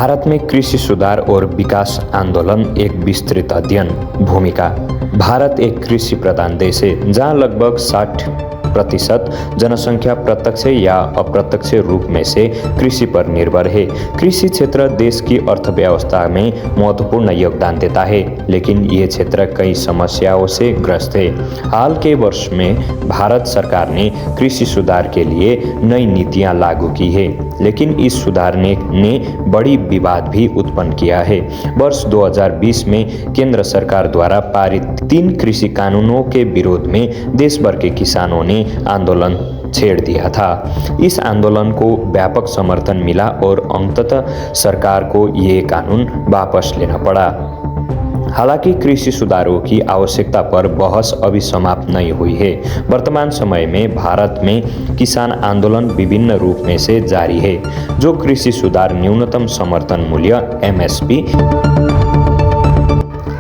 भारत में कृषि सुधार और विकास आंदोलन एक विस्तृत अध्ययन। भूमिका। भारत एक कृषि प्रधान देश है जहाँ लगभग 60% जनसंख्या प्रत्यक्ष या अप्रत्यक्ष रूप में से कृषि पर निर्भर है। कृषि क्षेत्र देश की अर्थव्यवस्था में महत्वपूर्ण योगदान देता है, लेकिन ये क्षेत्र कई समस्याओं से ग्रस्त है। हाल के वर्ष में भारत सरकार ने कृषि सुधार के लिए नई नीतियां लागू की है, लेकिन इस सुधार ने बड़ी विवाद भी उत्पन्न किया है। वर्ष 2020 में केंद्र सरकार द्वारा पारित 3 कृषि कानूनों के विरोध में देश भर के किसानों ने आंदोलन छेड़ दिया था। इस आंदोलन को व्यापक समर्थन मिला और अंततः सरकार को ये कानून वापस लेना पड़ा। हालांकि कृषि सुधारों की आवश्यकता पर बहस अभी समाप्त नहीं हुई है। वर्तमान समय में भारत में किसान आंदोलन विभिन्न रूप में से जारी है, जो कृषि सुधार, न्यूनतम समर्थन मूल्य (MSP)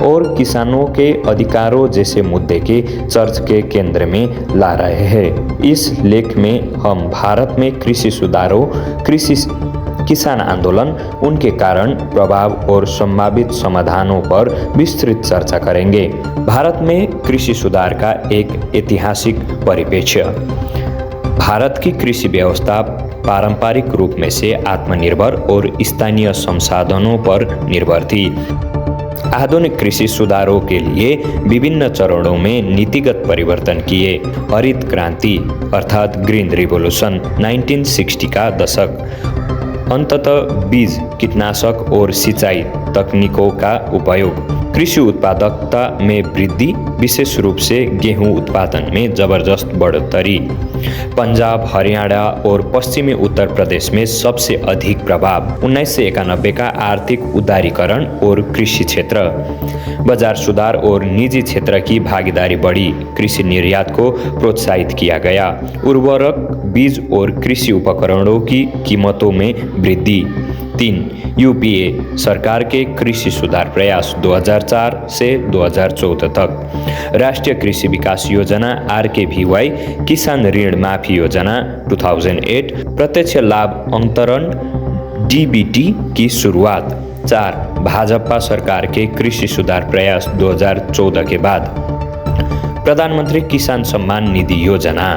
और किसानों के अधिकारों जैसे मुद्दे के चर्चा के केंद्र में ला रहे हैं। इस लेख में हम भारत में कृषि सुधारों, किसान आंदोलन, उनके कारण, प्रभाव और संभावित समाधानों पर विस्तृत चर्चा करेंगे। भारत में कृषि सुधार का एक ऐतिहासिक परिप्रेक्ष्य। भारत की कृषि व्यवस्था पारंपरिक रूप में से आत्मनिर्भर और स्थानीय संसाधनों पर निर्भर थी। आधुनिक कृषि सुधारों के लिए विभिन्न चरणों में नीतिगत परिवर्तन किए। हरित क्रांति अर्थात ग्रीन रिवॉल्यूशन 1960 का दशक, अंततः बीज, कीटनाशक और सिंचाई तकनीकों का उपयोग, कृषि उत्पादकता में वृद्धि, विशेष रूप से गेहूं उत्पादन में जबरदस्त बढ़ोतरी। पंजाब, हरियाणा और पश्चिमी उत्तर प्रदेश में सबसे अधिक प्रभाव। 1991 का आर्थिक उदारीकरण और कृषि क्षेत्र, बाजार सुधार और निजी क्षेत्र की भागीदारी बढ़ी। कृषि निर्यात को प्रोत्साहित किया गया। उर्वरक, बीज और कृषि उपकरणों की कीमतों में वृद्धि। 3. UPA सरकार के कृषि सुधार प्रयास 2004 से 2014 तक। राष्ट्रीय कृषि विकास योजना RKVY, किसान ऋण माफी योजना 2008, प्रत्यक्ष लाभ अंतरण DBT की शुरुआत। 4. भाजपा सरकार के कृषि सुधार प्रयास 2014 के बाद। प्रधानमंत्री किसान सम्मान निधि योजना,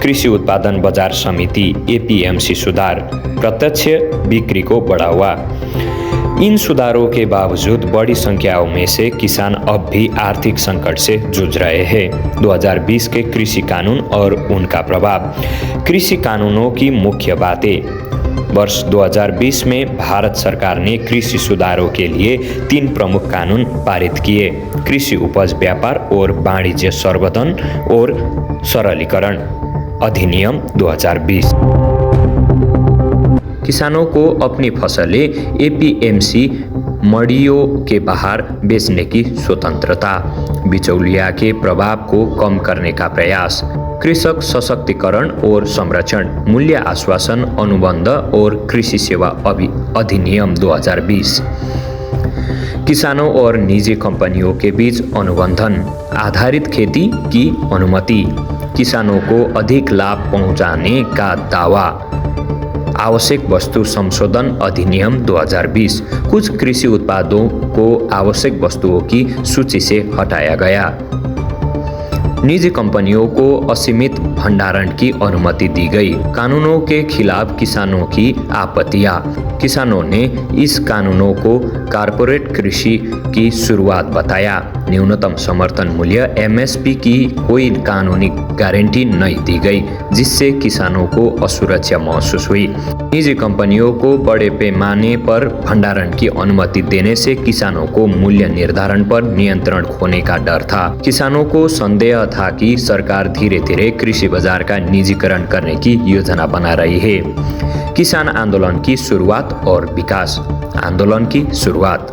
कृषि उत्पादन बाजार समिति APMC सुधार, प्रत्यक्ष बिक्री को बढ़ावा। इन सुधारों के बावजूद बड़ी संख्याओं में से किसान अब भी आर्थिक संकट से जूझ रहे हैं। 2020 के कृषि कानून और उनका प्रभाव। कृषि कानूनों की मुख्य बातें। वर्ष 2020 में भारत सरकार ने कृषि सुधारों के लिए 3 प्रमुख कानून पारित किए। कृषि उपज व्यापार और वाणिज्य संवर्धन और सरलीकरण अधिनियम 2020। किसानों को अपनी फसलें APMC मंडियों के बाहर बेचने की स्वतंत्रता। बिचौलिया के प्रभाव को कम करने का प्रयास। कृषक सशक्तिकरण और संरक्षण, मूल्य आश्वासन अनुबंध और कृषि सेवा अधिनियम 2020। किसानों और निजी कंपनियों के बीच अनुबंधन आधारित खेती की अनुमति। किसानों को अधिक लाभ पहुंचाने का दावा। आवश्यक वस्तु संशोधन अधिनियम 2020। कुछ कृषि उत्पादों को आवश्यक वस्तुओं की सूची से हटाया गया। निजी कंपनियों को असीमित भंडारण की अनुमति दी गई। कानूनों के खिलाफ किसानों की आपत्तियां। किसानों ने इस कानूनों को कारपोरेट कृषि की शुरुआत बताया। न्यूनतम समर्थन मूल्य MSP की कोई कानूनी गारंटी नहीं दी गई, जिससे किसानों को असुरक्षा महसूस हुई। निजी कंपनियों को बड़े पैमाने पर भंडारण की अनुमति देने से किसानों को मूल्य निर्धारण पर नियंत्रण खोने का डर था। किसानों को संदेह था कि सरकार धीरे धीरे कृषि बाजार का निजीकरण करने की योजना बना रही है। किसान आंदोलन की शुरुआत और विकास। आंदोलन की शुरुआत।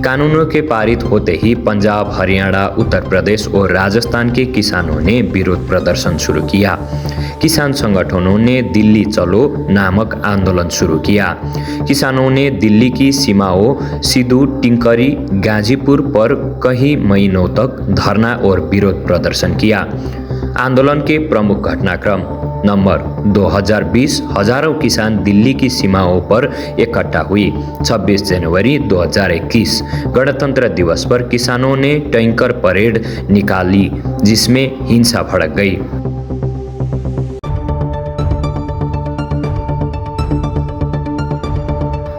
कानूनों के पारित होते ही पंजाब, हरियाणा, उत्तर प्रदेश और राजस्थान के किसानों ने विरोध प्रदर्शन शुरू किया। किसान संगठनों ने दिल्ली चलो नामक आंदोलन शुरू किया। किसानों ने दिल्ली की सीमाओं सिद्धू, टिंकरी, गाजीपुर पर कई महीनों तक धरना और विरोध प्रदर्शन किया। आंदोलन के प्रमुख घटनाक्रम। नंबर 2020 हजारों किसान दिल्ली की सीमाओं पर इकट्ठा हुई। 26 जनवरी 2021 गणतंत्र दिवस पर किसानों ने टैंकर परेड निकाली जिसमें हिंसा भड़क गई।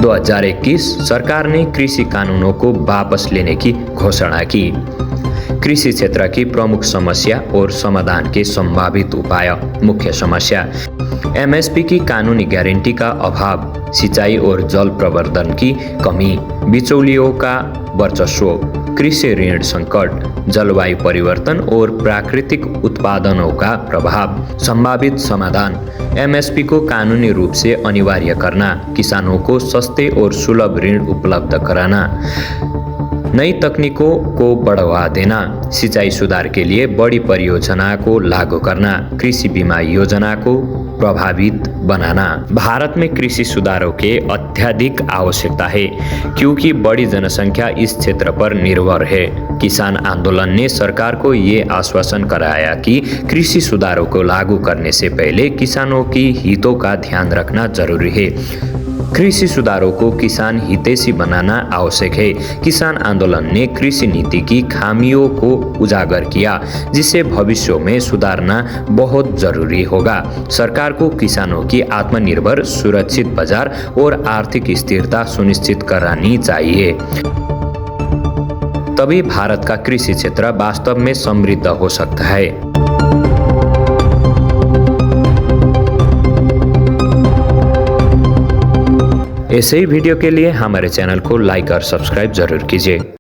2021 सरकार ने कृषि कानूनों को वापस लेने की घोषणा की। कृषि क्षेत्र की प्रमुख समस्या और समाधान के संभावित उपाय। मुख्य समस्या एमएसपी की कानूनी गारंटी का अभाव, सिंचाई और जल प्रबंधन की कमी, बिचौलियों का वर्चस्व, कृषि ऋण संकट, जलवायु परिवर्तन और प्राकृतिक उत्पादनों का प्रभाव। संभावित समाधान एमएसपी को कानूनी रूप से अनिवार्य करना, किसानों को सस्ते और सुलभ ऋण उपलब्ध कराना, नई तकनीकों को बढ़ावा देना, सिंचाई सुधार के लिए बड़ी परियोजना को लागू करना, कृषि बीमा योजना को प्रभावित बनाना। भारत में कृषि सुधारों के अत्यधिक आवश्यकता है क्योंकि बड़ी जनसंख्या इस क्षेत्र पर निर्भर है। किसान आंदोलन ने सरकार को ये आश्वासन कराया कि कृषि सुधारों को लागू करने से पहले किसानों की हितों का ध्यान रखना जरूरी है। कृषि सुधारों को किसान हितैषी बनाना आवश्यक है। किसान आंदोलन ने कृषि नीति की खामियों को उजागर किया जिसे भविष्य में सुधारना बहुत जरूरी होगा। सरकार को किसानों की आत्मनिर्भर, सुरक्षित बाजार और आर्थिक स्थिरता सुनिश्चित करानी चाहिए। तभी भारत का कृषि क्षेत्र वास्तव में समृद्ध हो सकता है। ऐसे ही वीडियो के लिए हमारे चैनल को लाइक और सब्सक्राइब जरूर कीजिए।